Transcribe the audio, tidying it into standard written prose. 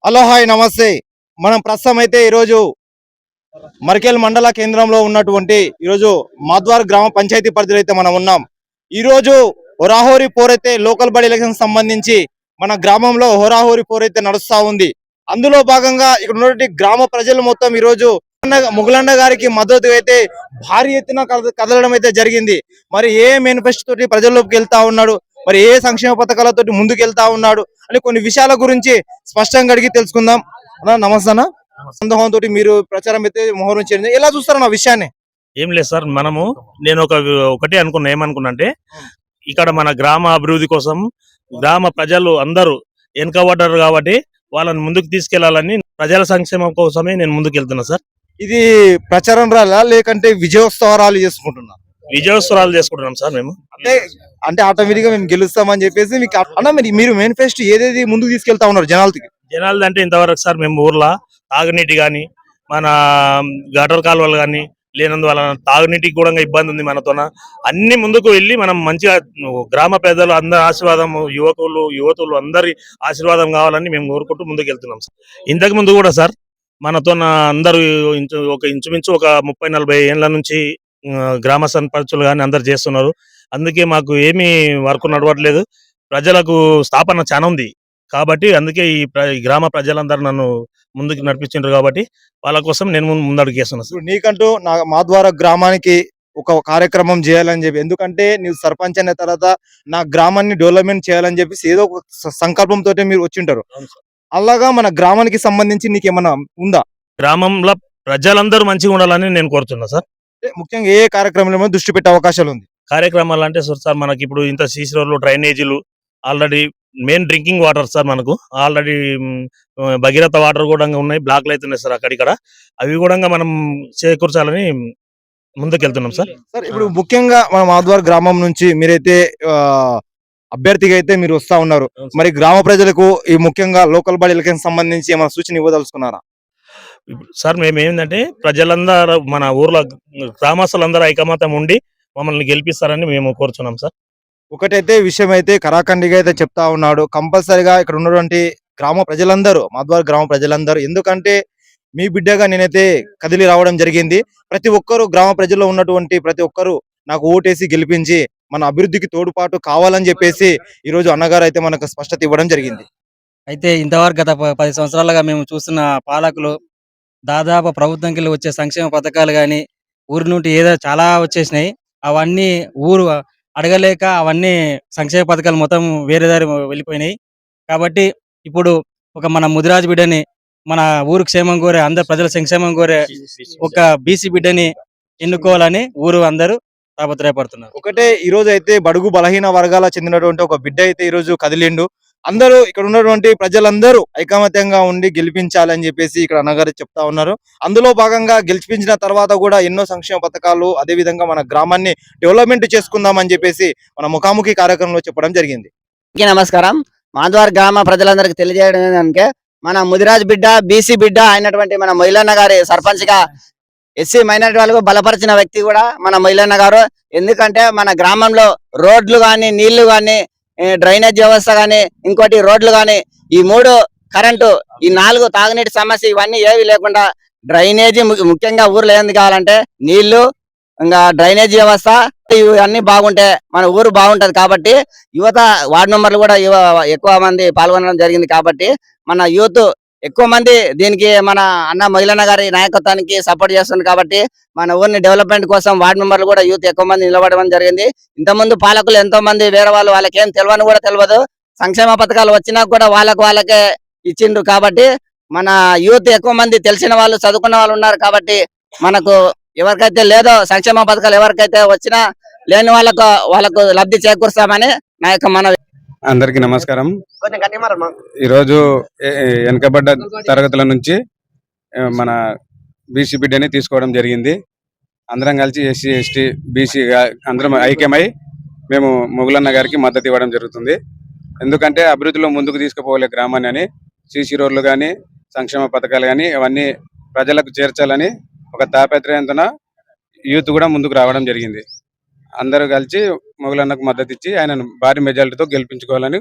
Hello hi నమస్తే. మనం ప్రస్తుతం అయితే ఈరోజు మర్కేల్ మండల కేంద్రంలో ఉన్నటువంటి ఈరోజు మాద్వార్ గ్రామ పంచాయతీ పరిధిలో అయితే మనం ఉన్నాం. ఈరోజు హోరాహోరీ పోరైతే లోకల్ బాడీ ఎలక్షన్ సంబంధించి మన గ్రామంలో హోరాహోరీ పోరైతే నడుస్తా ఉంది. అందులో భాగంగా ఇక్కడ ఉన్నటువంటి గ్రామ ప్రజలు మొత్తం ఈరోజు ముగులన్న గారికి మద్దతు అయితే భారీ ఎత్తున కదలడం అయితే జరిగింది. మరి ఏ మేనిఫెస్టో తోటి ప్రజల్లోకి వెళ్తా ఉన్నాడు, మరి ఏ సంక్షేమ పథకాలతోటి ముందుకు వెళ్తా ఉన్నాడు అని కొన్ని విషయాల గురించి స్పష్టంగా అడిగి తెలుసుకుందాం. అన్న నమస్తే అన్న. సందర్భంతో మీరు ప్రచారం అయితే మొహరం చేయండి, ఎలా చూస్తారన్న విషయాన్ని? ఏం లేదు సార్, నేను ఒకటి అనుకున్నా. ఏమనుకున్నా అంటే ఇక్కడ మన గ్రామ అభివృద్ధి కోసం గ్రామ ప్రజలు అందరూ వెనుకబడ్డారు కాబట్టి వాళ్ళని ముందుకు తీసుకెళ్లాలని ప్రజల సంక్షేమం కోసమే నేను ముందుకు వెళ్తున్నా సార్. ఇది ప్రచారం రాలా లేకంటే విజయోత్సవాలు చేసుకుంటున్నా? విజయోత్సవాలు చేసుకుంటున్నాం సార్ మేము. అంటే అంటే ఆటోమేటిక్ గా మేము గెలుస్తామని చెప్పేసి మీకు అన్న, మీరు మేనిఫెస్టో ఏదేది ముందుకు తీసుకెళ్తా ఉన్నారు జనాలది అంటే ఇంతవరకు సార్ మేము ఊర్లో తాగునీటి కానీ మన గటర్ కాలువలు కానీ లేనందువల్ల తాగునీటికి కూడా ఇబ్బంది ఉంది. మనతోన అన్ని ముందుకు వెళ్ళి మనం మంచిగా గ్రామ పెద్దలు అందరి ఆశీర్వాదం, యువతులు అందరి ఆశీర్వాదం కావాలని మేము కోరుకుంటూ ముందుకు వెళ్తున్నాం సార్. ఇంతకు ముందు కూడా సార్ మనతో అందరూ ఇంచుమించు ఒక 30-40 ఏళ్ల నుంచి గ్రామ సర్పంచులు కానీ అందరు చేస్తున్నారు. అందుకే మాకు ఏమీ వర్క్ నడవట్లేదు. ప్రజలకు స్థాపన చాలా ఉంది కాబట్టి అందుకే ఈ గ్రామ ప్రజలందరూ నన్ను ముందుకు నడిపించారు కాబట్టి వాళ్ళ కోసం నేను ముందడుగు చేస్తున్నాను. నీకంటూ మా ద్వారా గ్రామానికి ఒక కార్యక్రమం చేయాలని చెప్పి, ఎందుకంటే నీవు సర్పంచ్ అయిన తర్వాత నా గ్రామాన్ని డెవలప్మెంట్ చేయాలని చెప్పేసి ఏదో ఒక సంకల్పంతో మీరు వచ్చింటారు. అలాగా మన గ్రామానికి సంబంధించి నీకేమన్నా ఉందా? గ్రామంలో ప్రజలందరూ మంచిగా ఉండాలని నేను కోరుతున్నా సార్. ముఖ్యంగా ఏ కార్యక్రమంలో దృష్టి పెట్టే అవకాశాలు ఉంది? కార్యక్రమాలు అంటే సార్ మనకి ఇప్పుడు ఇంత సీసీ రోడ్లు, డ్రైనేజీలు, already main drinking water sir మనకు ఆల్రెడీ భగీరథ వాటర్ కూడా ఉన్నాయి, బ్లాక్లు అవుతున్నాయి సార్ అక్కడిక్కడ. అవి కూడా మనం చేకూర్చాలని ముందుకెళ్తున్నాం సార్. సార్ ఇప్పుడు ముఖ్యంగా మన మాధవార్ గ్రామం నుంచి మీరైతే అభ్యర్థిగా అయితే మీరు వస్తా ఉన్నారు. మరి గ్రామ ప్రజలకు ఈ ముఖ్యంగా లోకల్ బాడీ ఎలక్షన్ సంబంధించి ఏమైనా సూచన ఇవ్వదలుచుకున్నారా? సార్ మేము ఏంటంటే ప్రజలందరూ మన ఊర్లో గ్రామస్తులందరూ ఐకమత్యం ఉండి మమ్మల్ని గెలిపిస్తారని మేము కోరుచున్నాం సార్. ఒకటైతే విషయం అయితే కరాఖండిగా అయితే చెప్తా ఉన్నాడు. కంపల్సరిగా ఇక్కడ ఉన్నటువంటి గ్రామ ప్రజలందరూ, మాధవార్ గ్రామ ప్రజలందరూ, ఎందుకంటే మీ బిడ్డగా నేనైతే కదిలి రావడం జరిగింది. ప్రతి ఒక్కరు గ్రామ ప్రజల్లో ఉన్నటువంటి ప్రతి ఒక్కరు నాకు ఓటేసి గెలిపించి మన అభివృద్ధికి తోడ్పాటు కావాలని చెప్పేసి ఈ రోజు అన్నగారు అయితే మనకు స్పష్టత ఇవ్వడం జరిగింది. అయితే ఇంతవరకు గత 10 సంవత్సరాలుగా మేము చూస్తున్న పాలకులు దాదాపు ప్రభుత్వంకి వచ్చే సంక్షేమ పథకాలు కానీ ఊరి నుండి ఏదో చాలా వచ్చేసినాయి. అవన్నీ ఊరు అడగలేక అవన్నీ సంక్షేమ పథకాలు మొత్తం వేరే దారి వెళ్ళిపోయినాయి. కాబట్టి ఇప్పుడు ఒక మన ముదిరాజు బిడ్డని, మన ఊరు క్షేమం కోరే, అందరు ప్రజల సంక్షేమం కోరే ఒక బీసీ బిడ్డని ఎన్నుకోవాలని ఊరు అందరూ తాపత్రయపడుతున్నారు. ఒకటే ఈ రోజు అయితే బడుగు బలహీన వర్గాల చెందినటువంటి ఒక బిడ్డ అయితే ఈ రోజు కదిలిండు. అందరూ ఇక్కడ ఉన్నటువంటి ప్రజలందరూ ఐకమత్యంగా ఉండి గెలిపించాలని చెప్పేసి ఇక్కడ అన్నగారు చెప్తా ఉన్నారు. అందులో భాగంగా గెలిపించిన తర్వాత కూడా ఎన్నో సంక్షేమ పథకాలు, అదే విధంగా మన గ్రామాన్ని డెవలప్మెంట్ చేసుకుందామని చెప్పేసి మన ముఖాముఖి కార్యక్రమంలో చెప్పడం జరిగింది. నమస్కారం. మాధవార్ గ్రామ ప్రజలందరికీ తెలియజేయడం ఏంటంటే మన ముదిరాజ్ బిడ్డ, బీసీ బిడ్డ అయినటువంటి మన మొయిలన్న గారి సర్పంచ్ గా ఎస్సీ మైనారిటీ వాళ్ళకు బలపరిచిన వ్యక్తి కూడా మన మొయిలన్న గారు. ఎందుకంటే మన గ్రామంలో రోడ్లు కానీ, నీళ్లు కానీ, డ్రైనేజ్ వ్యవస్థ కానీ, ఇంకోటి రోడ్లు కానీ, ఈ 3 కరెంటు, ఈ 4 తాగునీటి సమస్య, ఇవన్నీ ఏవి లేకుండా డ్రైనేజీ ముఖ్యంగా ఊర్లో ఏంది కావాలంటే నీళ్లు, ఇంకా డ్రైనేజీ వ్యవస్థ, ఇవన్నీ బాగుంటే మన ఊరు బాగుంటది. కాబట్టి యువత వార్డు మెంబర్లు కూడా ఎక్కువ మంది పాల్గొనడం జరిగింది. కాబట్టి మన యూత్ ఎక్కువ మంది దీనికి మన అన్న మొయిలన్న గారి నాయకత్వానికి సపోర్ట్ చేస్తుంది. కాబట్టి మన ఊరిని డెవలప్మెంట్ కోసం వార్డు మెంబర్లు కూడా యూత్ ఎక్కువ మంది నిలబడడం జరిగింది. ఇంతకుముందు పాలకులు ఎంతో మంది వేరే వాళ్ళు, వాళ్ళకి ఏం తెలియని కూడా తెలియదు, సంక్షేమ పథకాలు వచ్చినా కూడా వాళ్ళకే ఇచ్చిండ్రు. కాబట్టి మన యూత్ ఎక్కువ మంది తెలిసిన వాళ్ళు, చదువుకున్న వాళ్ళు ఉన్నారు. కాబట్టి మనకు ఎవరికైతే లేదో సంక్షేమ పథకాలు ఎవరికైతే వచ్చినా లేని వాళ్ళకు లబ్ధి చేకూరుస్తామని నా యొక్క మనవి. అందరికీ నమస్కారం. ఈరోజు వెనుకబడ్డ తరగతుల నుంచి మన బీసీ బిడ్డని తీసుకోవడం జరిగింది. అందరం కలిసి ఎస్సీ, ఎస్టీ, బీసీ అందరం ఐక్యమై మేము మొగులన్న గారికి మద్దతు ఇవ్వడం జరుగుతుంది. ఎందుకంటే అభివృద్ధిలో ముందుకు తీసుకుపోలే గ్రామాన్ని అని సీసీ రోడ్లు కానీ, సంక్షేమ పథకాలు కానీ అవన్నీ ప్రజలకు చేర్చాలని ఒక తాపత్రయంతో యూత్ కూడా ముందుకు రావడం జరిగింది. అందరూ కలిసి మొగులన్నకు మద్దతు ఇచ్చి ఆయనను భారీ మెజారిటీతో గెలిపించుకోవాలని